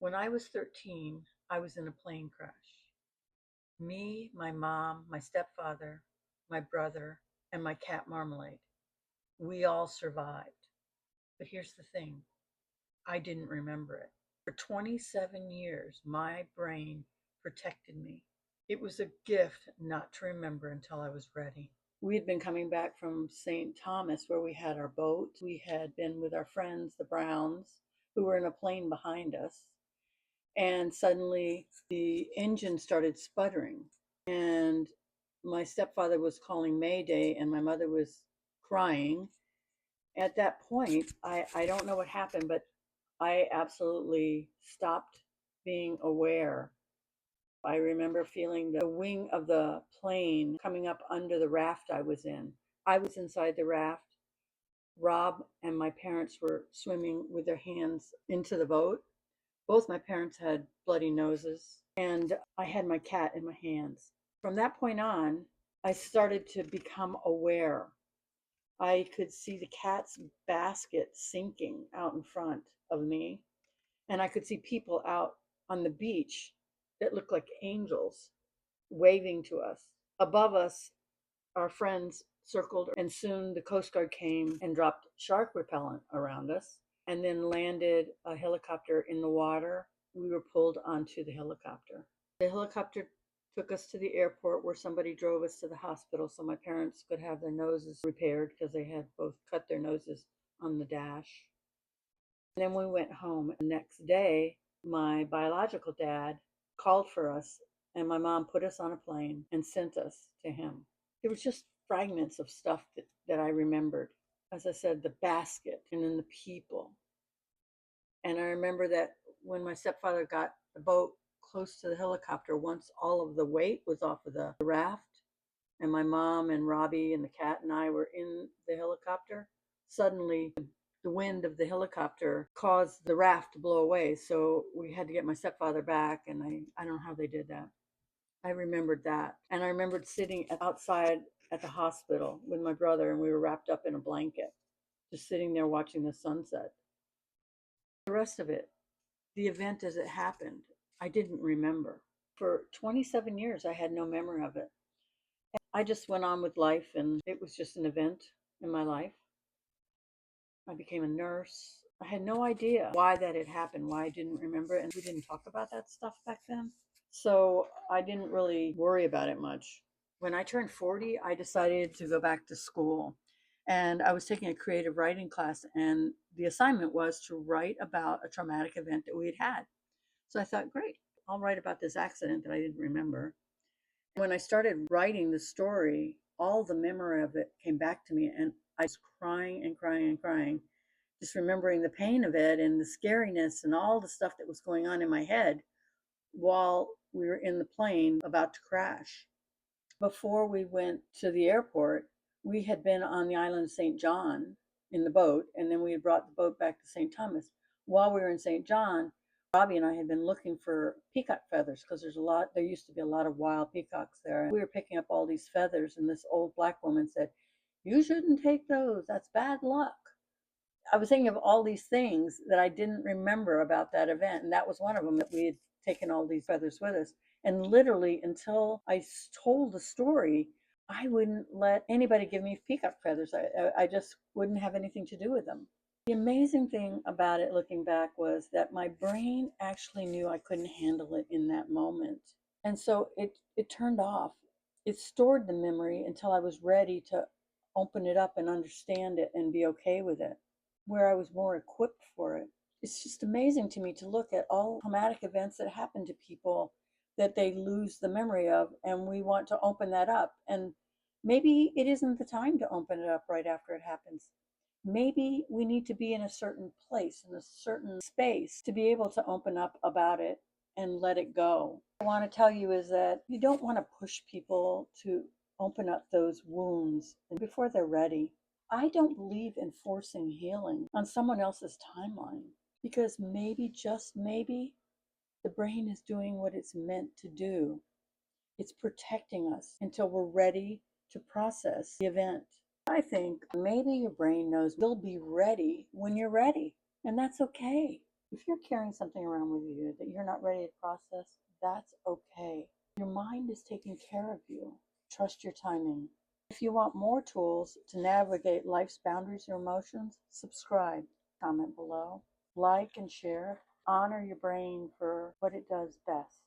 When I was 13, I was in a plane crash. Me, my mom, my stepfather, my brother, and my cat Marmalade. We all survived. But here's the thing, I didn't remember it. For 27 years, my brain protected me. It was a gift not to remember until I was ready. We had been coming back from St. Thomas where we had our boat. We had been with our friends, the Browns, who were in a plane behind us. And suddenly the engine started sputtering. And my stepfather was calling Mayday, and my mother was crying. At that point, I don't know what happened, but I absolutely stopped being aware. I remember feeling the wing of the plane coming up under the raft I was in. I was inside the raft. Rob and my parents were swimming with their hands into the boat. Both my parents had bloody noses, and I had my cat in my hands. From that point on, I started to become aware. I could see the cat's basket sinking out in front of me, and I could see people out on the beach that looked like angels waving to us. Above us, our friends circled, and soon the Coast Guard came and dropped shark repellent around us and then landed a helicopter in the water. We were pulled onto the helicopter. The helicopter took us to the airport where somebody drove us to the hospital so my parents could have their noses repaired because they had both cut their noses on the dash. And then we went home. The next day, my biological dad called for us, and my mom put us on a plane and sent us to him. It was just fragments of stuff that I remembered. As I said, the basket and then the people. And I remember that when my stepfather got the boat close to the helicopter, once all of the weight was off of the raft, and my mom and Robbie and the cat and I were in the helicopter, suddenly the wind of the helicopter caused the raft to blow away. So we had to get my stepfather back, and I don't know how they did that. I remembered that. And I remembered sitting outside at the hospital with my brother, and we were wrapped up in a blanket, just sitting there watching the sunset. The rest of it, the event as it happened, I didn't remember. For 27 years, I had no memory of it. I just went on with life, and it was just an event in my life. I became a nurse. I had no idea why that had happened, why I didn't remember it, and we didn't talk about that stuff back then. So I didn't really worry about it much. When I turned 40, I decided to go back to school. And I was taking a creative writing class, and the assignment was to write about a traumatic event that we had had. So I thought, great, I'll write about this accident that I didn't remember. When I started writing the story, all the memory of it came back to me, and I was crying and crying and crying, just remembering the pain of it and the scariness and all the stuff that was going on in my head while we were in the plane about to crash. Before we went to the airport, we had been on the island of St. John in the boat, and then we had brought the boat back to St. Thomas. While we were in St. John, Robbie and I had been looking for peacock feathers because there used to be a lot of wild peacocks there. And we were picking up all these feathers, and this old black woman said, "You shouldn't take those. That's bad luck." I was thinking of all these things that I didn't remember about that event, and that was one of them, that we had taken all these feathers with us. And literally, until I told the story, I wouldn't let anybody give me peacock feathers. I just wouldn't have anything to do with them. The amazing thing about it, looking back, was that my brain actually knew I couldn't handle it in that moment. And so it turned off. It stored the memory until I was ready to open it up and understand it and be okay with it, where I was more equipped for it. It's just amazing to me to look at all traumatic events that happen to people that they lose the memory of, and we want to open that up. And maybe it isn't the time to open it up right after it happens. Maybe we need to be in a certain place, in a certain space, to be able to open up about it and let it go. What I want to tell you is that you don't want to push people to open up those wounds before they're ready. I don't believe in forcing healing on someone else's timeline, because maybe, just maybe, the brain is doing what it's meant to do. It's protecting us until we're ready to process the event. I think maybe your brain knows you'll be ready when you're ready, and that's okay. If you're carrying something around with you that you're not ready to process, that's okay. Your mind is taking care of you. Trust your timing. If you want more tools to navigate life's boundaries or emotions, subscribe, comment below, like and share. Honor your brain for what it does best.